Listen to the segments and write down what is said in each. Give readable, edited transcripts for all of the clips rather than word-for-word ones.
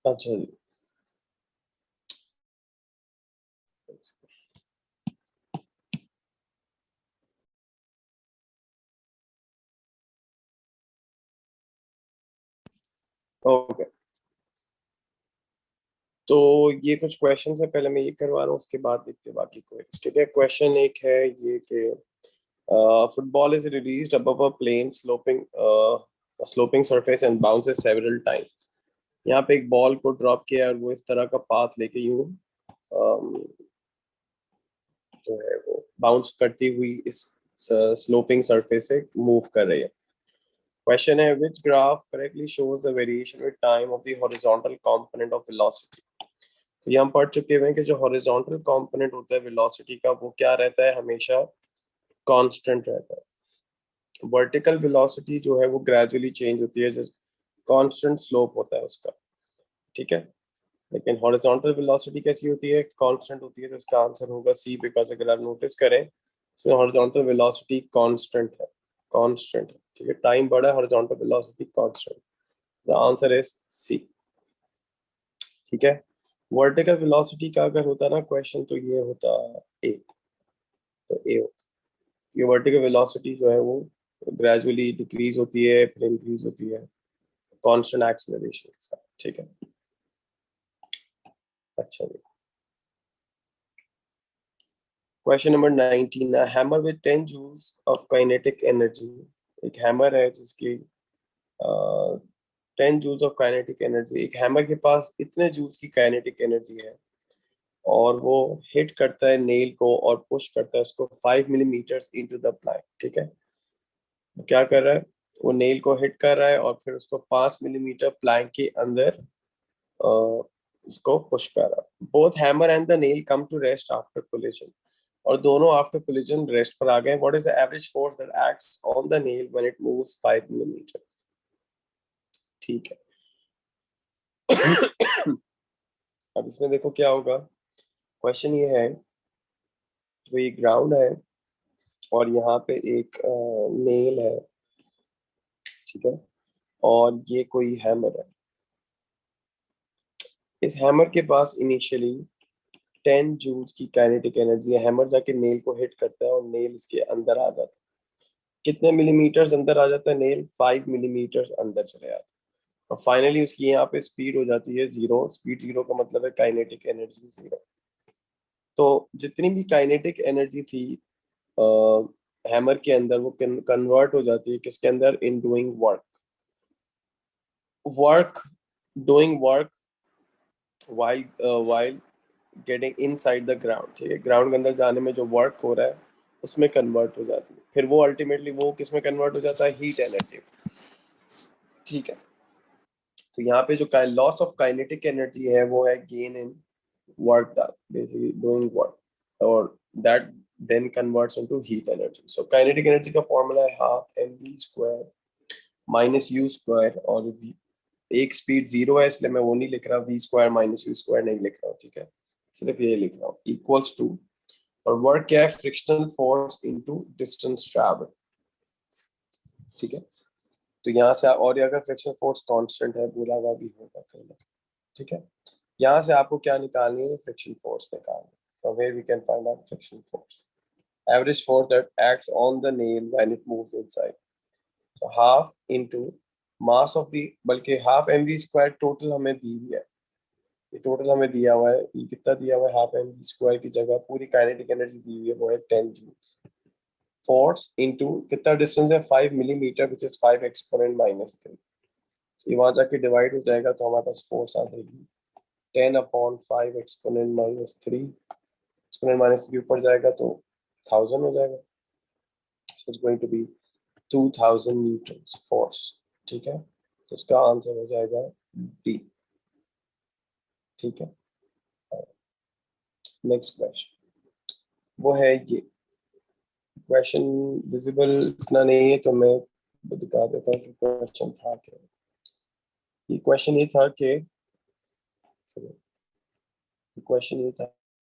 अच्छा जी। ओके, तो ये कुछ क्वेश्चन है, पहले मैं ये करवा रहा हूँ, उसके बाद देखते हैं बाकी क्वेश्चन। ठीक है, क्वेश्चन एक है ये कि football is released above a plane sloping surface and bounces several times. यहाँ पे एक बॉल को ड्रॉप किया और वो इस तरह का पाथ लेके यूं जो है वो बाउंस करती हुई इस स्लोपिंग सरफेस से मूव कर रही है। क्वेश्चन है which graph correctly shows the variation with time of the horizontal component of velocity। तो ये हम पढ़ चुके हैं कि जो हॉरिजॉन्टल कंपोनेंट होता है वेलोसिटी का वो क्या रहता है, हमेशा कांस्टेंट रहता है। वर्टिकल वेलोसिटी जो है वो ग्रेजुअली चेंज होती है, जैसे कांस्टेंट स्लोप होता है उसका। ठीक है, लेकिन हॉरिजॉन्टल वेलोसिटी कैसी होती है, कांस्टेंट होती है। तो इसका आंसर होगा सी, बिकॉज अगर आप नोटिस करें इसमें हॉरिजॉन्टल वेलोसिटी कांस्टेंट है, कांस्टेंट है। ठीक है, टाइम बड़ा है, horizontal velocity constant. The answer is C. ठीक है, वर्टिकल वेलोसिटी का अगर होता ना क्वेश्चन तो ये होता ए, तो ए होता। ये वर्टिकल वेलोसिटी जो है वो ग्रेजुअली डिक्रीज होती है फिर इंक्रीज होती है कांस्टेंट एक्सेलरेशन के साथ। ठीक है, अच्छा जी। Question number 19, hammer with 10 joules of kinetic energy. एक हैमर है जिसकी 10 जूल्स ऑफ काइनेटिक एनर्जी। एक हैमर के पास इतने जूल्स की काइनेटिक एनर्जी है और वो हिट करता है नेल को और पुश करता है उसको 5 मिलीमीटर इनटू द प्लैंक। ठीक है, वो क्या कर रहा है, वो नेल को हिट कर रहा है और फिर उसको 5 मिलीमीटर प्लैंक के अंदर अ, उसको पुश कर रहा है। Both hammer and the nail come to rest after collision. और दोनों आफ्टर कोलिजन रेस्ट पर आ गए। What is the average force that acts on the nail when it moves 5 millimetre. ठीक है। अब इसमें देखो क्या होगा। क्वेश्चन ये है, तो ये ग्राउंड है और यहाँ पे एक नेल है। ठीक है, और ये कोई हैमर है। इस हैमर के पास इनिशियली 10 जूल्स की काइनेटिक एनर्जी है। हैमर जाके नेल को हिट करता है और नेल इसके अंदर आ जाता है। कितने मिलीमीटर अंदर आ जाता है नेल, 5 मिलीमीटर अंदर चले जाता है। और फाइनली उसकी यहाँ पे स्पीड हो जाती है जीरो। स्पीड जीरो का मतलब है काइनेटिक एनर्जी जीरो। तो जितनी भी काइनेटिक एनर्जी थी हैमर के अंदर वो कन्वर्ट हो जाती है किसके अंदर, in doing work. Work, doing work while getting inside the ground. ठीक है, ग्राउंड के अंदर जाने में जो वर्क हो रहा है उसमें कन्वर्ट हो जाती है। फिर वो अल्टीमेटली वो किस में कन्वर्ट हो जाता है, हीट एनर्जी। ठीक है, तो यहाँ पे जो लॉस ऑफ काइनेटिक एनर्जी है वो है gain in work done, basically doing work, और that then converts into heat energy. So kinetic energy का फॉर्मूला है half M V square minus you square. और एक स्पीड जीरो है इसलिए मैं वो नहीं लिख रहा, v square minus you square नहीं लिख रहा हूँ। ठीक है, सिर्फ ये लिख रहा हूँ इक्वल्स टू, और वर्क क्या है, frictional force into distance travel. ठीक है, तो यहाँ से और ये अगर फ्रिक्शन फोर्स कांस्टेंट है बोला हुआ भी होगा कहीं ना। ठीक है, यहाँ से आपको क्या निकालनी है, फ्रिक्शन फोर्स निकालनी है। From where we can find out friction force, average force that acts on the nail when it moves inside. So half into mass of the, बल्कि half M V square total हमें दी हुई है। ये total हमें दिया हुआ है, ये कितना दिया हुआ है, हाफ एम वी स्क्वायर की जगह पूरी काइनेटिक एनर्जी दी हुई है वो है 10 जूल। फोर्स इनटू कितना डिस्टेंस है, 5 millimetre which is 5 exponent minus 3। ये वहां जाके डिवाइड हो जाएगा तो हमारे पास फोर्स आ जाएगी 10 upon 5 exponent minus 3। Exponent minus 3 ऊपर जाएगा तो 1000 हो जाएगा। So it's going to be 2000 newton force. ठीक है, तो इसका आंसर हो जाएगा डी। ठीक है, नेक्स्ट क्वेश्चन वो है ये। क्वेश्चन विजिबल इतना नहीं है तो मैं दिखा देता हूँ कि क्वेश्चन था क्या। ये क्वेश्चन ये था कि, क्वेश्चन ये था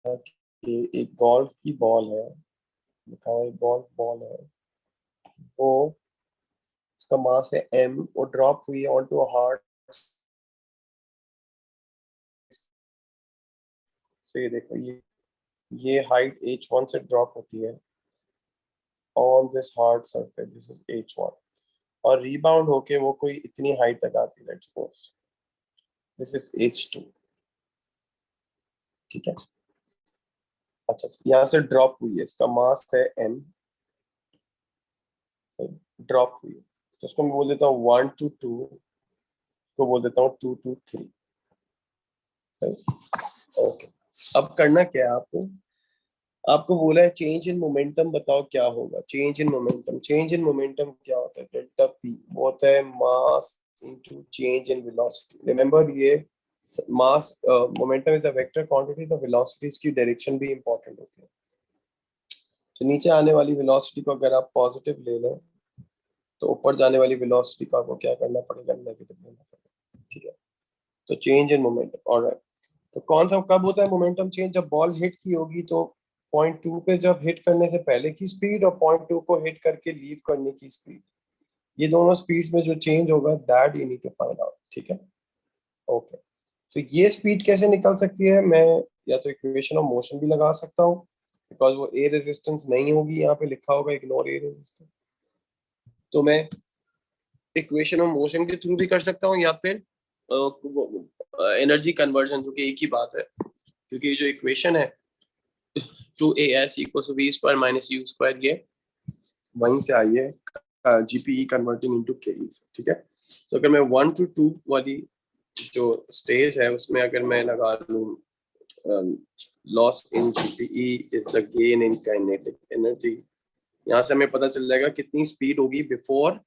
कि एक गोल्फ की बॉल है, लिखा हुआ एक गोल्फ बॉल है, वो उसका मास है m, वो ड्रॉप हुई ऑन टू हार्ड तो ये देखो, ये हाइट h1 से ड्रॉप होती है on this hard surface, this is h1, और रीबाउंड होके वो कोई इतनी हाइट तक आती है, let's suppose this is h2, ठीक है। अच्छा, यहाँ से ड्रॉप हुई है, इसका मास है m, ड्रॉप हुई है, तो उसको मैं बोल देता हूँ 1 to 2, उसको बोल देता हूँ 2 to 3। ओके, अब करना क्या है आपको, आपको बोला है चेंज इन मोमेंटम बताओ क्या होगा। Change in momentum, change in momentum क्या होता है, डेल्टा पी वो होता है mass into change in velocity. Remember ये mass, momentum is a vector quantity, तो वेलोसिटीज की डायरेक्शन भी इंपॉर्टेंट होती है। तो नीचे आने वाली वेलोसिटी को अगर आप पॉजिटिव ले लें तो ऊपर जाने वाली वेलोसिटी को आपको क्या करना पड़ेगा, नेगेटिव लेना पड़ेगा, ठीक है। तो चेंज इन मोमेंटम, ऑलराइट। तो कौन सा कब होता है मोमेंटम चेंज, जब बॉल हिट की होगी तो पॉइंट टू पे जब हिट करने से पहले की स्पीड और पॉइंट टू को हिट करके लीव करने की स्पीड, ये दोनों स्पीड्स में जो चेंज होगा that you need to find out, ठीक है। ओके, तो ये स्पीड कैसे निकल सकती है, मैं या तो इक्वेशन ऑफ मोशन भी लगा सकता हूँ, बिकॉज वो ए रेजिस्टेंस नहीं होगी, यहाँ पे लिखा होगा इग्नोर ए रेजिस्टेंस, तो मैं इक्वेशन ऑफ मोशन के थ्रू भी कर सकता हूँ, या फिर एनर्जी कन्वर्जन, जो कि एक ही बात है, क्योंकि ये जो इक्वेशन है 2as equals to v square minus u square, ये वहीं से आई है जीपीई कन्वर्टिंग इनटू केई से, ठीक है। तो अगर मैं 1 to 2 वाली जो स्टेज है उसमें अगर मैं लगा लूँ loss in GPE is the gain in kinetic energy, यहाँ से हमें पता चल जाएगा कितनी स्पीड होगी before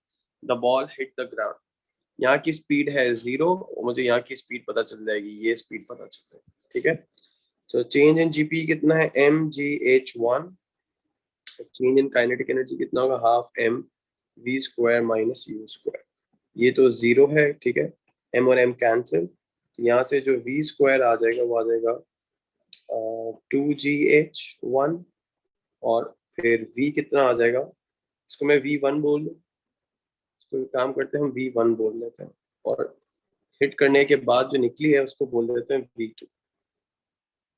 the ball hit the ground. यहाँ की स्पीड है 0, मुझे यहाँ की स्पीड पता चल जाएगी, ये स्पीड पता चल जाएगी, ठीक है। तो चेंज इन जीपी कितना है, mgh1, change in kinetic energy कितना होगा, half m v square minus u square, ये तो 0 है, ठीक है। m और m कैंसिल, तो यहाँ से जो v स्क्वायर आ जाएगा वो आ जाएगा 2gh1, और फिर v कितना आ जाएगा, इसको मैं v1 बोल लूँ, इसको एक काम करते हैं हम v1 बोल लेते हैं, और हिट करने के बाद जो निकली है उसको बोल देते हैं v2,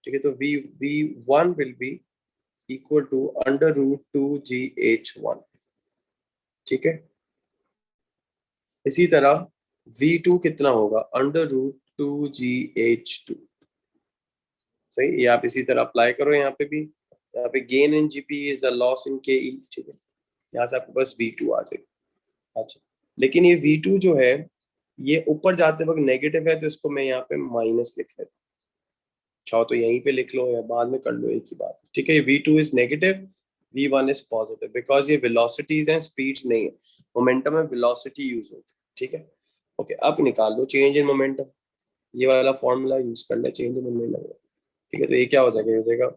ठीक है। तो v1 will be equal to under root 2gh1, ठीक है। इसी तरह v2 कितना होगा, अंडर रूट 2gh2, सही। ये आप इसी तरह अप्लाई करो यहाँ पे भी, यहाँ पे gain in GP is a loss in के, ठीक है। यहाँ से आपके पास v2 आ जाएगा। अच्छा, लेकिन ये v2 जो है ये ऊपर जाते वक्त नेगेटिव है, तो इसको मैं यहाँ पे माइनस लिख लेता हूँ, चाहो तो यहीं पे लिख लो या बाद में कर लो, एक ही बात, ठीक है। v2 is negative, v1 is positive, because ये वेलोसिटीज हैं, स्पीड्स नहीं है। मोमेंटम में वेलोसिटी यूज होती है, ठीक है। ओके, अब निकाल लो चेंज इन मोमेंटम, ये वाला फॉर्मूला यूज कर ले चेंज इन मोमेंटम, ठीक है। तो ये क्या हो जाएगा, ये हो जाएगा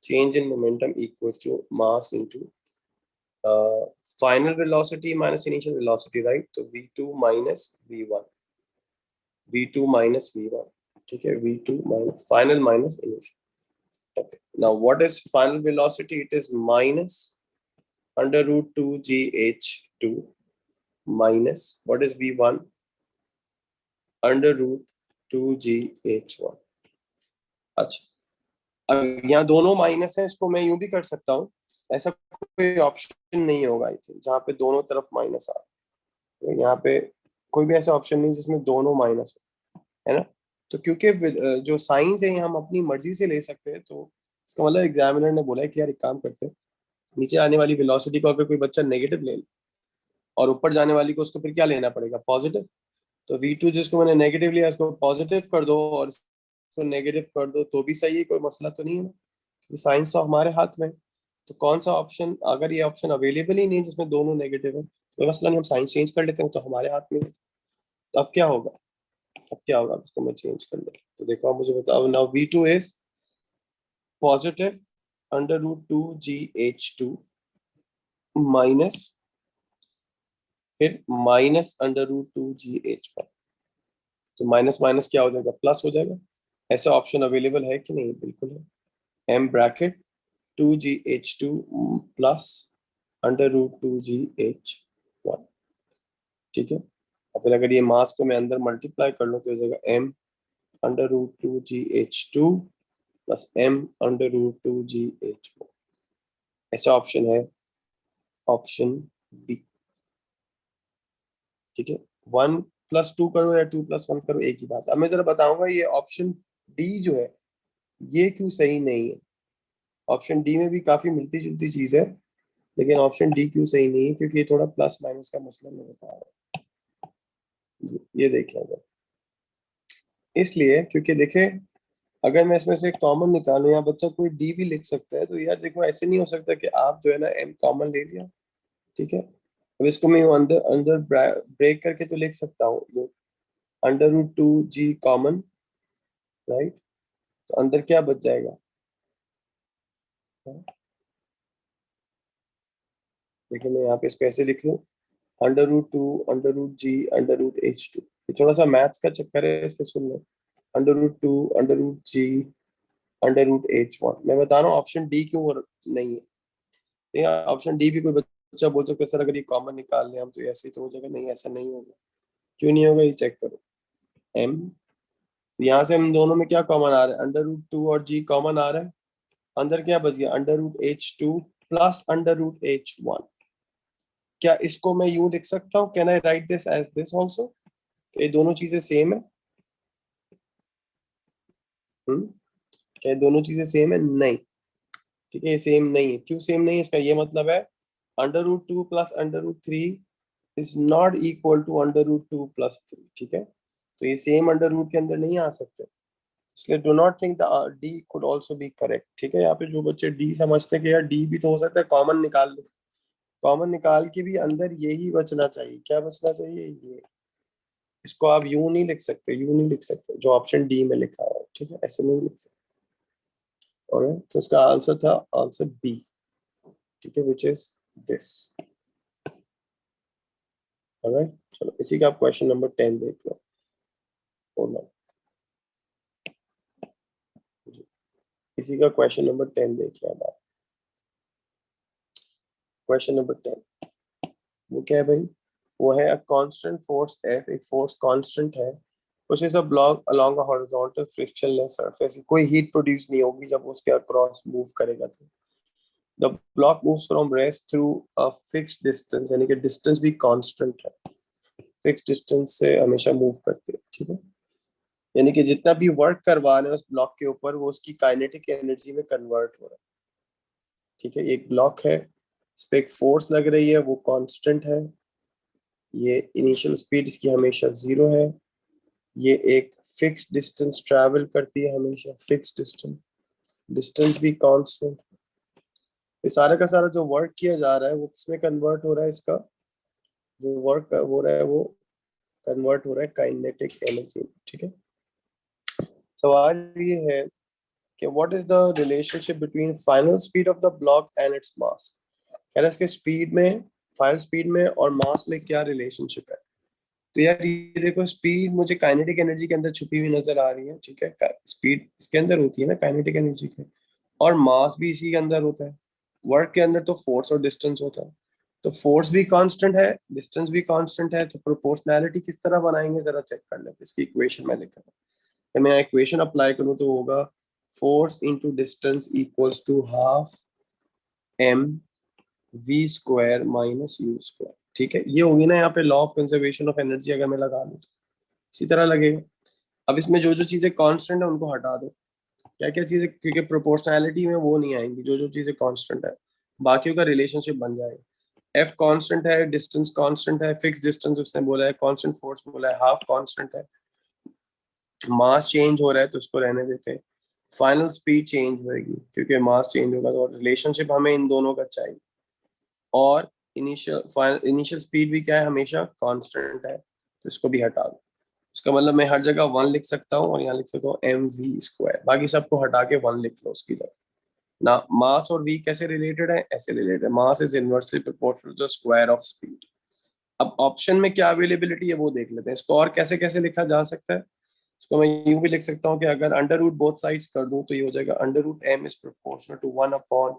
change in momentum equals to mass into final velocity minus initial velocity, right. तो v2 minus v1, v2 minus v1, ठीक है। v2 minus final minus initial. Okay. Now, what is final velocity? It is minus under root 2gh2 minus what is v1 under root 2gh1। अच्छा, अब यहाँ दोनों minus है, इसको मैं यूं भी कर सकता हूँ, ऐसा कोई ऑप्शन नहीं होगा आई थिंक जहाँ पे दोनों तरफ माइनस आ, तो यहाँ पे कोई भी ऐसा ऑप्शन नहीं जिसमें दोनों माइनस हो, है ना। तो क्योंकि जो साइंस है हम अपनी मर्जी से ले सकते हैं, तो इसका मतलब एग्जामिनर ने बोला है कि यार एक काम करते हैं, नीचे आने वाली वेलोसिटी को अगर कोई बच्चा नेगेटिव ले ले और ऊपर जाने वाली को उसको फिर क्या लेना पड़ेगा, पॉजिटिव। तो v2 जिसको मैंने नेगेटिव लिया उसको पॉजिटिव कर दो और इसको नेगेटिव कर दो तो भी सही है, कोई मसला तो नहीं है ना। साइंस तो हमारे हाथ में है। तो कौन सा ऑप्शन, अगर ये ऑप्शन अवेलेबल ही नहीं जिसमें दोनों नेगेटिव है, कोई मसला नहीं, हम साइंस चेंज कर लेते हैं, तो हमारे हाथ में है। तो अब क्या होगा, अब क्या होगा, उसको मैं चेंज कर लेता हूं। तो देखो आप मुझे बताओ, now v2 is positive under root 2gh2 minus, फिर माइनस अंडर रूट 2gh1, तो माइनस माइनस क्या हो जाएगा, प्लस हो जाएगा। ऐसा ऑप्शन अवेलेबल है कि नहीं, बिल्कुल है। m bracket 2gh2 plus under root 2gh1, ठीक है। और फिर अगर ये मास को मैं अंदर मल्टीप्लाई कर लूँ तो हो जाएगा m under root 2gh2 plus m under root 2gh4। ऐसा ऑप्शन है ऑप्शन बी। ठीक है, 1+2 करो या 2+1 करो, एक ही बात। अब मैं जरा बताऊंगा ये ऑप्शन डी जो है ये क्यों सही नहीं है। ऑप्शन डी में भी काफी मिलती जुलती चीज है, लेकिन ऑप्शन डी क्यों सही नहीं है, क्योंकि ये थोड़ा प्लस माइनस का मसला मैं बता रहा हूँ। ये देख लेंगे, इसलिए क्योंकि देखे अगर मैं इसमें से कॉमन निकालूं या बच्चा कोई डी भी लिख सकता है, तो यार देखो ऐसे नहीं हो सकता कि आप जो है ना एम कॉमन ले लिया। ठीक है, अब इसको मैं यूं अंदर अंदर ब्रेक करके तो लिख सकता हूँ, under root 2g common, right. तो अंदर क्या बच जाएगा, देखिए मैं यहाँ पे इसको ऐसे लिख लूँ, अंडर रूट 2 अंडर रूट जी अंडर रूट h2। ये थोड़ा सा मैथ्स का चक्कर है, इसलिए सुन लो। अंडर रूट 2 अंडर रूट जी अंडर रूट h1। मैं बता रहा हूँ ऑप्शन डी क्यों नहीं है। ऑप्शन डी भी कोई बच्चा बोल सकता है सर अगर ये कॉमन निकाल लें हम तो ऐसे ही तो हो जाएगा, नहीं ऐसा नहीं होगा। क्यों नहीं होगा, ये चेक करो। एम, यहाँ से हम दोनों में क्या कॉमन आ रहा है, अंडर रूट 2 और जी कॉमन आ रहा है। अंदर क्या बच गया, under root h2 plus under root h1। क्या इसको मैं यूं लिख सकता हूँ, can I write this as this also, ये दोनों चीजें सेम है। क्या ये दोनों चीजें सेम है, नहीं। ठीक है, ये सेम नहीं है। क्यों सेम नहीं है, इसका ये मतलब है under root 2 plus under root 3 is not equal to under root 2 plus 3। ठीक है, तो ये सेम अंडर रूट के अंदर नहीं आ सकते, इसलिए do not think the D could also be correct. ठीक है, यहाँ पे जो बच्चे डी समझते हैं कि यार डी भी तो हो सकता है, कॉमन निकाल लो, कॉमन निकाल के भी अंदर यही बचना चाहिए। क्या बचना चाहिए, ये। इसको आप यूं नहीं लिख सकते, यूं नहीं लिख सकते जो ऑप्शन डी में लिखा है। ठीक है, ऐसे नहीं लिख सकते। और तो इसका आंसर था आंसर बी। ठीक है, विच इज दिस। ऑलराइट, चलो इसी का आप क्वेश्चन नंबर 10 देख लो। इसी का क्वेश्चन नंबर 10 देख लिया आप। क्वेश्चन नंबर 10 वो क्या है भाई, वो है अ कांस्टेंट फोर्स एफ, एक फोर्स कांस्टेंट है, pushes a block along a horizontal frictionless surface। कोई हीट प्रोड्यूस नहीं होगी जब उसके अक्रॉस मूव करेगा तो। The block moves from rest through a fixed distance, यानी कि डिस्टेंस भी कांस्टेंट है, फिक्स्ड डिस्टेंस से हमेशा मूव करते हैं। ठीक है, यानी कि जितना भी वर्क करवा रहे हैं उस ब्लॉक के ऊपर वो उसकी काइनेटिक एनर्जी में कन्वर्ट हो रहा है। ठीक है, एक ब्लॉक है, इस पे एक फोर्स लग रही है, वो कांस्टेंट है, ये इनिशियल स्पीड इसकी हमेशा 0 है, ये एक फिक्स डिस्टेंस ट्रैवल करती है हमेशा, फिक्स डिस्टेंस, डिस्टेंस भी कांस्टेंट। ये सारा का सारा जो वर्क किया जा रहा है वो किसमें कन्वर्ट हो रहा है, इसका जो वर्क हो रहा है वो कन्वर्ट हो रहा है काइनेटिक एनर्जी। ठीक है, सवाल ये है कि what is the relationship between final speed of the block and its mass. कह रहा है इसके स्पीड में, फाइनल स्पीड में और मास में क्या रिलेशनशिप है। तो यार ये देखो, स्पीड मुझे काइनेटिक एनर्जी के अंदर छुपी हुई नजर आ रही है। ठीक है, स्पीड इसके अंदर होती है ना काइनेटिक एनर्जी के, और मास भी इसी के अंदर होता है। वर्क के अंदर तो फोर्स और डिस्टेंस होता है, तो फोर्स भी कांस्टेंट है, डिस्टेंस भी कांस्टेंट है, तो प्रोपोर्शनैलिटी किस तरह बनाएंगे जरा चेक कर लेते हैं। इसकी इक्वेशन में लिखा है, मैं इक्वेशन अप्लाई करूँ तो होगा force into distance equals to half M V square minus you square. ठीक है, ये होगी ना यहाँ पे law of conservation of energy, अगर मैं लगा लूँ तो इसी तरह लगेगा। अब इसमें जो जो चीजें कांस्टेंट है उनको हटा दो, क्या क्या चीजें, क्योंकि प्रोपोर्शनैलिटी में वो नहीं आएंगी, जो जो चीजें कांस्टेंट है बाकियों का रिलेशनशिप बन जाएगा। एफ कांस्टेंट है, डिस्टेंस कांस्टेंट है, फिक्स डिस्टेंस उसने बोला है, कांस्टेंट फोर्स बोला है, हाफ कांस्टेंट है, मास चेंज हो रहा है तो उसको रहने देते हैं, फाइनल स्पीड चेंज होगी क्योंकि मास चेंज होगा, तो रिलेशनशिप हमें इन दोनों का चाहिए। और इनिशियल स्पीड भी क्या है, हमेशा कांस्टेंट है, तो इसको भी हटा दो। इसका मतलब मैं हर जगह 1 लिख सकता हूँ और यहाँ लिख सकता हूँ एम वी स्क्वायर, बाकी सबको हटा के 1 लिख लो उसकी जगह ना। मास और वी कैसे रिलेटेड है, ऐसे रिलेटेड है, mass is inversely proportional to the square of speed. अब ऑप्शन में क्या अवेलेबिलिटी है वो देख लेते हैं, इसको और कैसे कैसे लिखा जा सकता है। इसको मैं यूं भी लिख सकता हूँ कि अगर अंडर रूट बोथ साइड्स कर दूं तो ये हो जाएगा under root M is proportional to 1 upon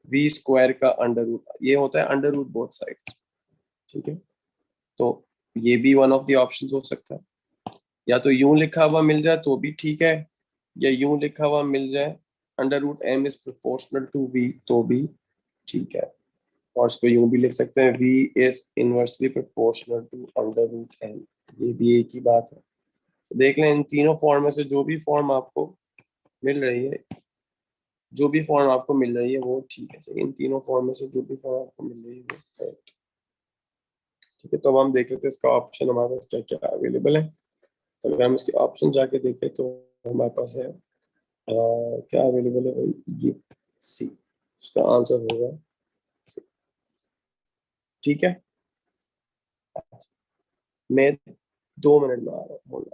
V square का अंडर रूट, ये होता है अंडर रूट बोथ साइड। ठीक है, तो ये भी वन ऑफ द ऑप्शंस हो सकता है, या तो यूं लिखा हुआ मिल जाए तो भी ठीक है, या यूं लिखा हुआ मिल जाए, under root M is proportional to V, तो भी ठीक है। और इसको यूं भी लिख सकते हैं, v is inversely proportional to under root M, ये भी एक ही बात है। तो देख लें इन तीनों फॉर्म में से जो भी फॉर्म आपको मिल रही है, जो भी फॉर्म आपको मिल रही है वो ठीक है। इन तीनों फॉर्म में से जो भी फॉर्म आपको मिल रही है वो करेक्ट। ठीक है, तो अब हम देख लेते हैं इसका ऑप्शन हमारे पास क्या क्या अवेलेबल है। तो अगर हम इसके ऑप्शन जाके देखें तो हमारे पास है क्या अवेलेबल है भाई, ये सी, उसका आंसर होगा सी। ठीक है, मैं 2 मिनट में आ रहा हूँ।